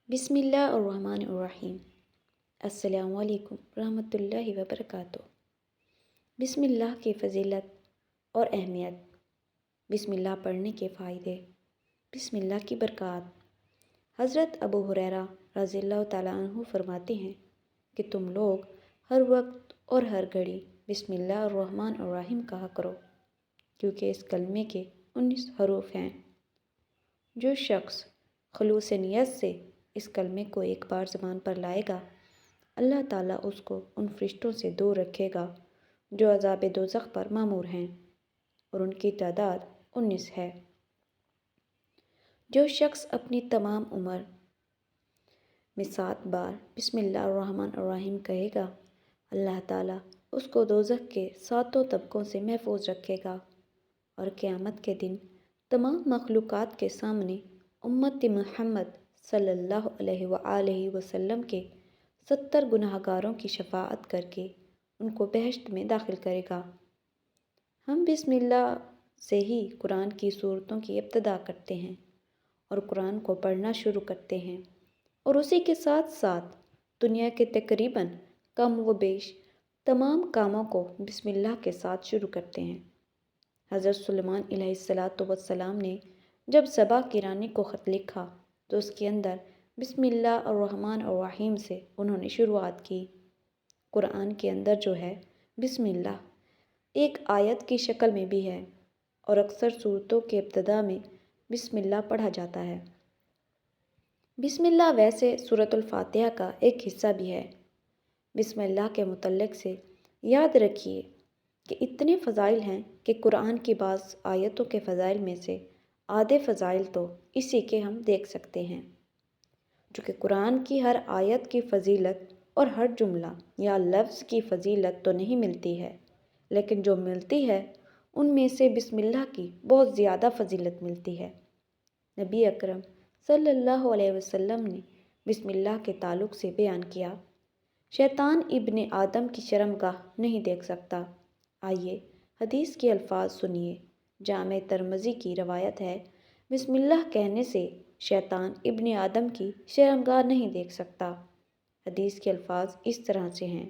بسم اللہ الرحمن الرحیم۔ السلام علیکم ورحمۃ اللہ وبرکاتہ۔ بسم اللہ کی فضیلت اور اہمیت، بسم اللہ پڑھنے کے فائدے، بسم اللہ کی برکات۔ حضرت ابو ہریرہ رضی اللہ تعالیٰ عنہ فرماتے ہیں کہ تم لوگ ہر وقت اور ہر گھڑی بسم اللہ الرحمن الرحیم کہا کرو، کیونکہ اس کلمے کے 19 حروف ہیں۔ جو شخص خلوص نیت سے اس کلمے کو ایک بار زبان پر لائے گا، اللہ تعالیٰ اس کو ان فرشتوں سے دور رکھے گا جو عذاب دوزخ پر مامور ہیں، اور ان کی تعداد 19 ہے۔ جو شخص اپنی تمام عمر میں 7 بار بسم اللہ الرحمن الرحیم کہے گا، اللہ تعالیٰ اس کو دوزخ کے 7 طبقوں سے محفوظ رکھے گا، اور قیامت کے دن تمام مخلوقات کے سامنے امت محمد صلی اللہ علیہ وآلہ وسلم کے 70 گناہگاروں کی شفاعت کر کے ان کو بہشت میں داخل کرے گا۔ ہم بسم اللہ سے ہی قرآن کی سورتوں کی ابتدا کرتے ہیں اور قرآن کو پڑھنا شروع کرتے ہیں، اور اسی کے ساتھ ساتھ دنیا کے تقریباً کم و بیش تمام کاموں کو بسم اللہ کے ساتھ شروع کرتے ہیں۔ حضرت سلیمان علیہ السلام نے جب سبا کی رانی کو خط لکھا تو اس کے اندر بسم اللہ الرحمن الرحیم سے انہوں نے شروعات کی۔ قرآن کے اندر جو ہے بسم اللہ ایک آیت کی شکل میں بھی ہے، اور اکثر سورتوں کے ابتدا میں بسم اللہ پڑھا جاتا ہے۔ بسم اللہ ویسے سورۃ الفاتحہ کا ایک حصہ بھی ہے۔ بسم اللہ کے متعلق سے یاد رکھیے کہ اتنے فضائل ہیں کہ قرآن کی بعض آیتوں کے فضائل میں سے آدھے فضائل تو اسی کے ہم دیکھ سکتے ہیں۔ چونکہ قرآن کی ہر آیت کی فضیلت اور ہر جملہ یا لفظ کی فضیلت تو نہیں ملتی ہے، لیکن جو ملتی ہے ان میں سے بسم اللہ کی بہت زیادہ فضیلت ملتی ہے۔ نبی اکرم صلی اللہ علیہ وسلم نے بسم اللہ کے تعلق سے بیان کیا، شیطان ابن آدم کی شرمگاہ نہیں دیکھ سکتا۔ آئیے حدیث کے الفاظ سنیے۔ جامع ترمذی کی روایت ہے، بسم اللہ کہنے سے شیطان ابن آدم کی شرمگاہ نہیں دیکھ سکتا۔ حدیث کے الفاظ اس طرح سے ہیں۔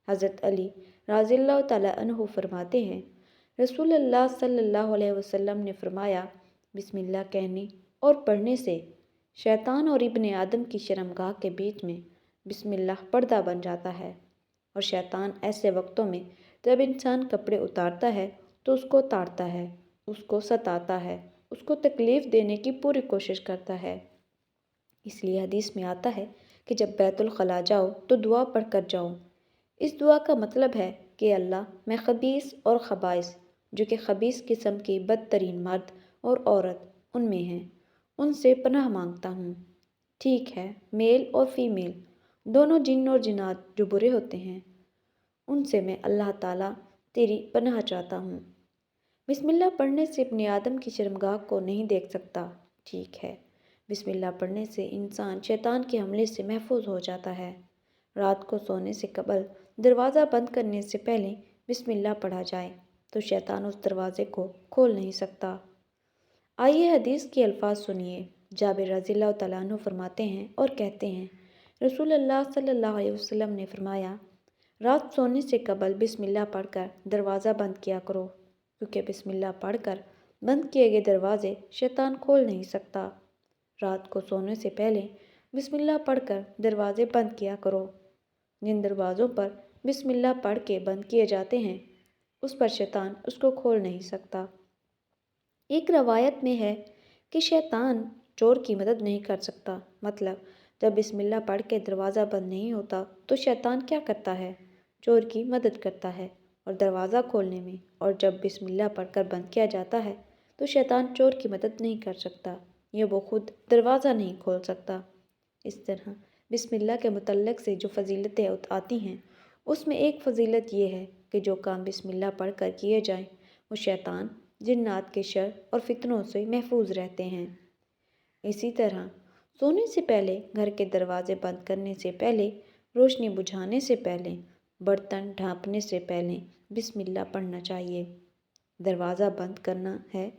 حضرت علی رضی اللہ تعالیٰ عنہ فرماتے ہیں، رسول اللہ صلی اللہ علیہ وسلم نے فرمایا، بسم اللہ کہنے اور پڑھنے سے شیطان اور ابن آدم کی شرمگاہ کے بیچ میں بسم اللہ پردہ بن جاتا ہے، اور شیطان ایسے وقتوں میں جب انسان کپڑے اتارتا ہے تو اس کو تاڑتا ہے، اس کو ستاتا ہے، اس کو تکلیف دینے کی پوری کوشش کرتا ہے۔ اس لیے حدیث میں آتا ہے کہ جب بیت الخلاء جاؤ تو دعا پڑھ کر جاؤ۔ اس دعا کا مطلب ہے کہ اللہ، میں خبیث اور خبائث، جو کہ خبیث قسم کی بدترین مرد اور عورت ان میں ہیں، ان سے پناہ مانگتا ہوں۔ ٹھیک ہے، میل اور فیمیل دونوں جن اور جنات جو برے ہوتے ہیں، ان سے میں اللہ تعالیٰ تیری پناہ چاہتا ہوں۔ بسم اللہ پڑھنے سے ابن آدم کی شرمگاہ کو نہیں دیکھ سکتا۔ ٹھیک ہے، بسم اللہ پڑھنے سے انسان شیطان کے حملے سے محفوظ ہو جاتا ہے۔ رات کو سونے سے قبل دروازہ بند کرنے سے پہلے بسم اللہ پڑھا جائے تو شیطان اس دروازے کو کھول نہیں سکتا۔ آئیے حدیث کے الفاظ سنیے۔ جابر رضی اللہ تعالیٰ عنہ فرماتے ہیں اور کہتے ہیں، رسول اللہ صلی اللہ علیہ وسلم نے فرمایا، رات سونے سے قبل بسم اللہ پڑھ کر دروازہ بند کیا کرو، کیونکہ بسم اللہ پڑھ کر بند کیے گئے دروازے شیطان کھول نہیں سکتا۔ رات کو سونے سے پہلے بسم اللہ پڑھ کر دروازے بند کیا کرو۔ جن دروازوں پر بسم اللہ پڑھ کے بند کیے جاتے ہیں، اس پر شیطان اس کو کھول نہیں سکتا۔ ایک روایت میں ہے کہ شیطان چور کی مدد نہیں کر سکتا، مطلب جب بسم اللہ پڑھ کے دروازہ بند نہیں ہوتا تو شیطان کیا کرتا ہے؟ چور کی مدد کرتا ہے اور دروازہ کھولنے میں، اور جب بسم اللہ پڑھ کر بند کیا جاتا ہے تو شیطان چور کی مدد نہیں کر سکتا، یہ وہ خود دروازہ نہیں کھول سکتا۔ اس طرح بسم اللہ کے متعلق سے جو فضیلتیں آتی ہیں، اس میں ایک فضیلت یہ ہے کہ جو کام بسم اللہ پڑھ کر کیے جائیں وہ شیطان، جنات کے شر اور فتنوں سے محفوظ رہتے ہیں۔ اسی طرح سونے سے پہلے، گھر کے دروازے بند کرنے سے پہلے، روشنی بجھانے سے پہلے، برتن ڈھانپنے سے پہلے بسم اللہ پڑھنا چاہیے۔ دروازہ بند کرنا ہے،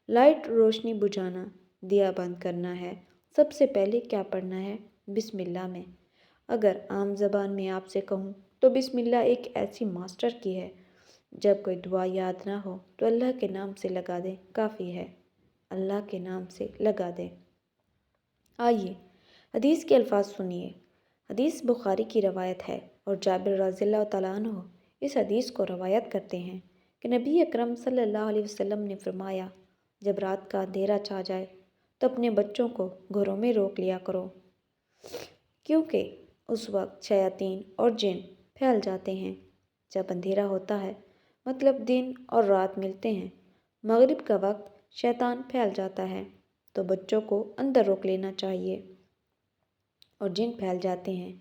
لائٹ روشنی بجھانا، دیا بند کرنا ہے، سب سے پہلے کیا پڑھنا ہے؟ بسم اللہ میں۔ اگر عام زبان میں آپ سے کہوں تو بسم اللہ ایک ایسی ماسٹر کی ہے، جب کوئی دعا یاد نہ ہو تو اللہ کے نام سے لگا دیں، کافی ہے، اللہ کے نام سے لگا دیں۔ آئیے حدیث کے الفاظ سنیے۔ حدیث بخاری کی روایت ہے اور جابر رضی اللہ تعالیٰ عنہ اس حدیث کو روایت کرتے ہیں کہ نبی اکرم صلی اللہ علیہ وسلم نے فرمایا، جب رات کا اندھیرا چھا جائے تو اپنے بچوں کو گھروں میں روک لیا کرو، کیونکہ اس وقت شیاطین اور جن پھیل جاتے ہیں۔ جب اندھیرا ہوتا ہے مطلب دن اور رات ملتے ہیں، مغرب کا وقت شیطان پھیل جاتا ہے تو بچوں کو اندر روک لینا چاہیے اور جن پھیل جاتے ہیں۔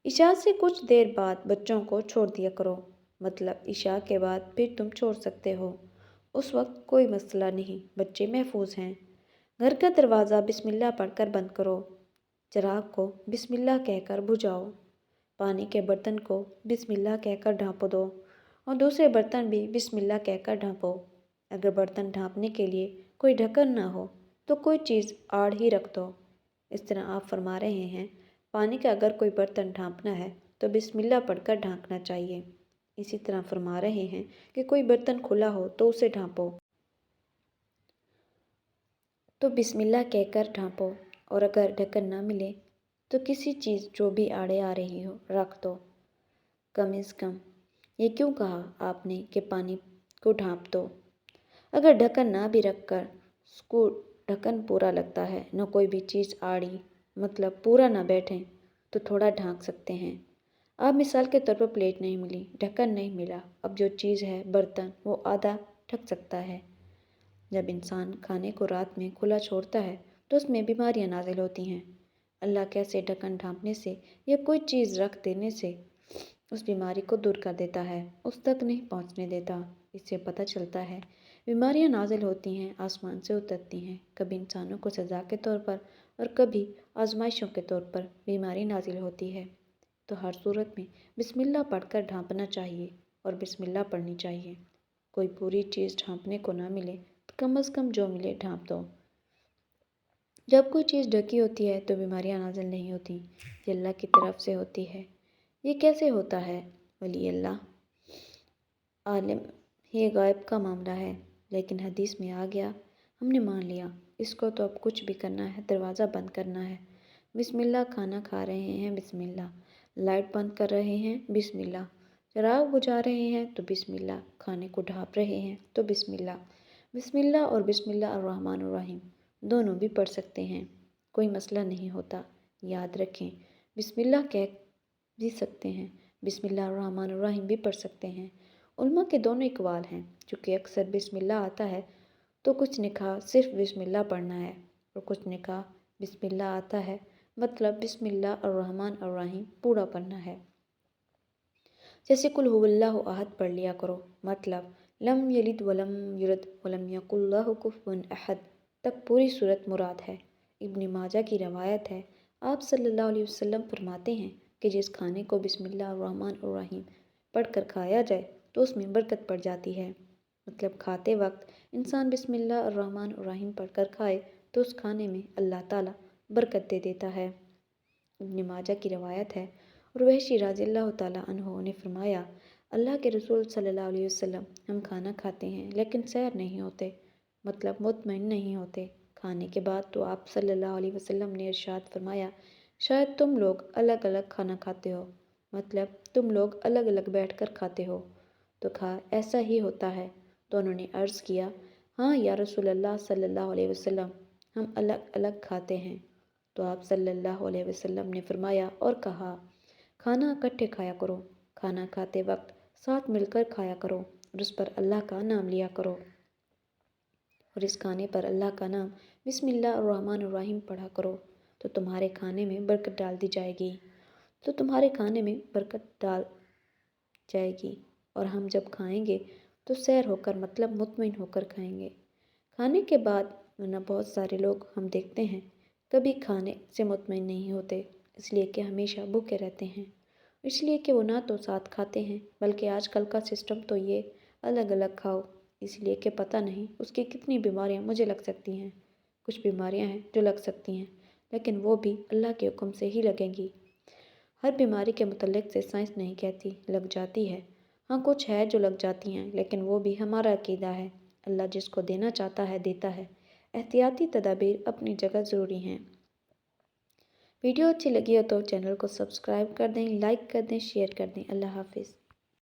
عشاء سے کچھ دیر بعد بچوں کو چھوڑ دیا کرو، مطلب عشاء کے بعد پھر تم چھوڑ سکتے ہو، اس وقت کوئی مسئلہ نہیں، بچے محفوظ ہیں۔ گھر کا دروازہ بسم اللہ پڑھ کر بند کرو، چراغ کو بسم اللہ کہہ کر بجھاؤ، پانی کے برتن کو بسم اللہ کہہ کر ڈھانپ دو اور دوسرے برتن بھی بسم اللہ کہہ کر ڈھانپو۔ اگر برتن ڈھانپنے کے لیے کوئی ڈھکن نہ ہو تو کوئی چیز آڑ ہی رکھ دو۔ اس طرح آپ فرما رہے ہیں، پانی کا اگر کوئی برتن ڈھانپنا ہے تو بسم اللہ پڑھ کر ڈھانکنا چاہیے۔ اسی طرح فرما رہے ہیں کہ کوئی برتن کھلا ہو تو اسے ڈھانپو تو بسم اللہ کہہ کر ڈھانپو، اور اگر ڈھکن نہ ملے تو کسی چیز جو بھی آڑے آ رہی ہو رکھ دو۔ کم از کم یہ کیوں کہا آپ نے کہ پانی کو ڈھانپ دو؟ اگر ڈھکن نہ بھی رکھ کر اس کو ڈھکن پورا لگتا ہے، نہ کوئی بھی چیز آڑی مطلب پورا نہ بیٹھیں تو تھوڑا ڈھانک سکتے ہیں۔ اب مثال کے طور پر پلیٹ نہیں ملی، ڈھکن نہیں ملا، اب جو چیز ہے برتن وہ آدھا ڈھک سکتا ہے۔ جب انسان کھانے کو رات میں کھلا چھوڑتا ہے تو اس میں بیماریاں نازل ہوتی ہیں۔ اللہ کیسے ڈھکن ڈھانپنے سے یا کوئی چیز رکھ دینے سے اس بیماری کو دور کر دیتا ہے، اس تک نہیں پہنچنے دیتا۔ اس سے پتہ چلتا ہے بیماریاں نازل ہوتی ہیں، آسمان سے اترتی ہیں، کبھی انسانوں کو سزا کے طور پر اور کبھی آزمائشوں کے طور پر بیماری نازل ہوتی ہے۔ تو ہر صورت میں بسم اللہ پڑھ کر ڈھانپنا چاہیے اور بسم اللہ پڑھنی چاہیے۔ کوئی پوری چیز ڈھانپنے کو نہ ملے تو کم از کم جو ملے ڈھانپ دو۔ جب کوئی چیز ڈھکی ہوتی ہے تو بیماریاں نازل نہیں ہوتی، یہ اللہ کی طرف سے ہوتی ہے۔ یہ کیسے ہوتا ہے؟ ولی اللہ عالم یہ غائب کا معاملہ ہے، لیکن حدیث میں آ گیا، ہم نے مان لیا، اس کو تو اب کچھ بھی کرنا ہے، دروازہ بند کرنا ہے، بسم اللہ، کھانا کھا رہے ہیں بسم اللہ، لائٹ بند کر رہے ہیں بسم اللہ، چراغ بجھا رہے ہیں تو بسم اللہ، کھانے کو ڈھانپ رہے ہیں تو بسم اللہ۔ بسم اللہ اور بسم اللہ الرحمن الرحیم دونوں بھی پڑھ سکتے ہیں، کوئی مسئلہ نہیں ہوتا۔ یاد رکھیں، بسم اللہ کہہ بھی سکتے ہیں، بسم اللہ الرحمن الرحیم بھی پڑھ سکتے ہیں۔ علماء کے دونوں اقوال ہیں، چونکہ اکثر بسم اللہ آتا ہے تو کچھ نے کہا صرف بسم اللہ پڑھنا ہے اور کچھ نے کہا بسم اللہ آتا ہے مطلب بسم اللہ الرحمن الرحیم پورا پڑھنا ہے۔ جیسے قل هو اللہ احد پڑھ لیا کرو، مطلب لم یلد ولم یولد ولم یکن لہ کفوا احد تک پوری صورت مراد ہے۔ ابن ماجہ کی روایت ہے، آپ صلی اللہ علیہ وسلم فرماتے ہیں کہ جس کھانے کو بسم اللہ الرحمن الرحیم پڑھ کر کھایا جائے تو اس میں برکت پڑ جاتی ہے، مطلب کھاتے وقت انسان بسم اللہ الرحمن الرحیم پڑھ کر کھائے تو اس کھانے میں اللہ تعالیٰ برکت دے دیتا ہے۔ ابن ماجہ کی روایت ہے اور وحشی رضی اللہ تعالیٰ عنہ نے فرمایا، اللہ کے رسول صلی اللہ علیہ وسلم، ہم کھانا کھاتے ہیں لیکن سیر نہیں ہوتے، مطلب مطمئن نہیں ہوتے۔ کھانے کے بعد تو آپ صلی اللہ علیہ وسلم نے ارشاد فرمایا، شاید تم لوگ الگ الگ کھانا کھاتے ہو، مطلب تم لوگ الگ الگ بیٹھ کر کھاتے ہو۔ تو کہا ایسا ہی ہوتا ہے؟ تو انہوں نے عرض کیا، ہاں یا رسول اللہ صلی اللہ علیہ وسلم، ہم الگ الگ کھاتے ہیں۔ تو آپ صلی اللہ علیہ وسلم نے فرمایا اور کہا، کھانا اکٹھے کھایا کرو، کھانا کھاتے وقت ساتھ مل کر کھایا کرو اور اس پر اللہ کا نام لیا کرو، اور اس کھانے پر اللہ کا نام بسم اللہ الرحمن الرحیم پڑھا کرو تو تمہارے کھانے میں برکت ڈال دی جائے گی، تو تمہارے کھانے میں برکت ڈال جائے گی۔ اور ہم جب کھائیں گے تو سیر ہو کر مطلب مطمئن ہو کر کھائیں گے۔ کھانے کے بعد ورنہ بہت سارے لوگ ہم دیکھتے ہیں کبھی کھانے سے مطمئن نہیں ہوتے، اس لیے کہ ہمیشہ بھوکے رہتے ہیں، اس لیے کہ وہ نہ تو ساتھ کھاتے ہیں، بلکہ آج کل کا سسٹم تو یہ الگ الگ کھاؤ، اس لیے کہ پتہ نہیں اس کی کتنی بیماریاں مجھے لگ سکتی ہیں۔ کچھ بیماریاں ہیں جو لگ سکتی ہیں لیکن وہ بھی اللہ کے حکم سے ہی لگیں گی۔ ہر بیماری کے متعلق سے سائنس نہیں کہتی لگ جاتی ہے۔ ہاں کچھ ہے جو لگ جاتی ہیں، لیکن وہ بھی ہمارا عقیدہ ہے۔ اللہ جس کو دینا چاہتا ہے دیتا ہے۔ احتیاطی تدابیر اپنی جگہ ضروری ہیں۔ ویڈیو اچھی لگی ہو تو چینل کو سبسکرائب کر دیں، لائک کر دیں، شیئر کر دیں۔ اللہ حافظ۔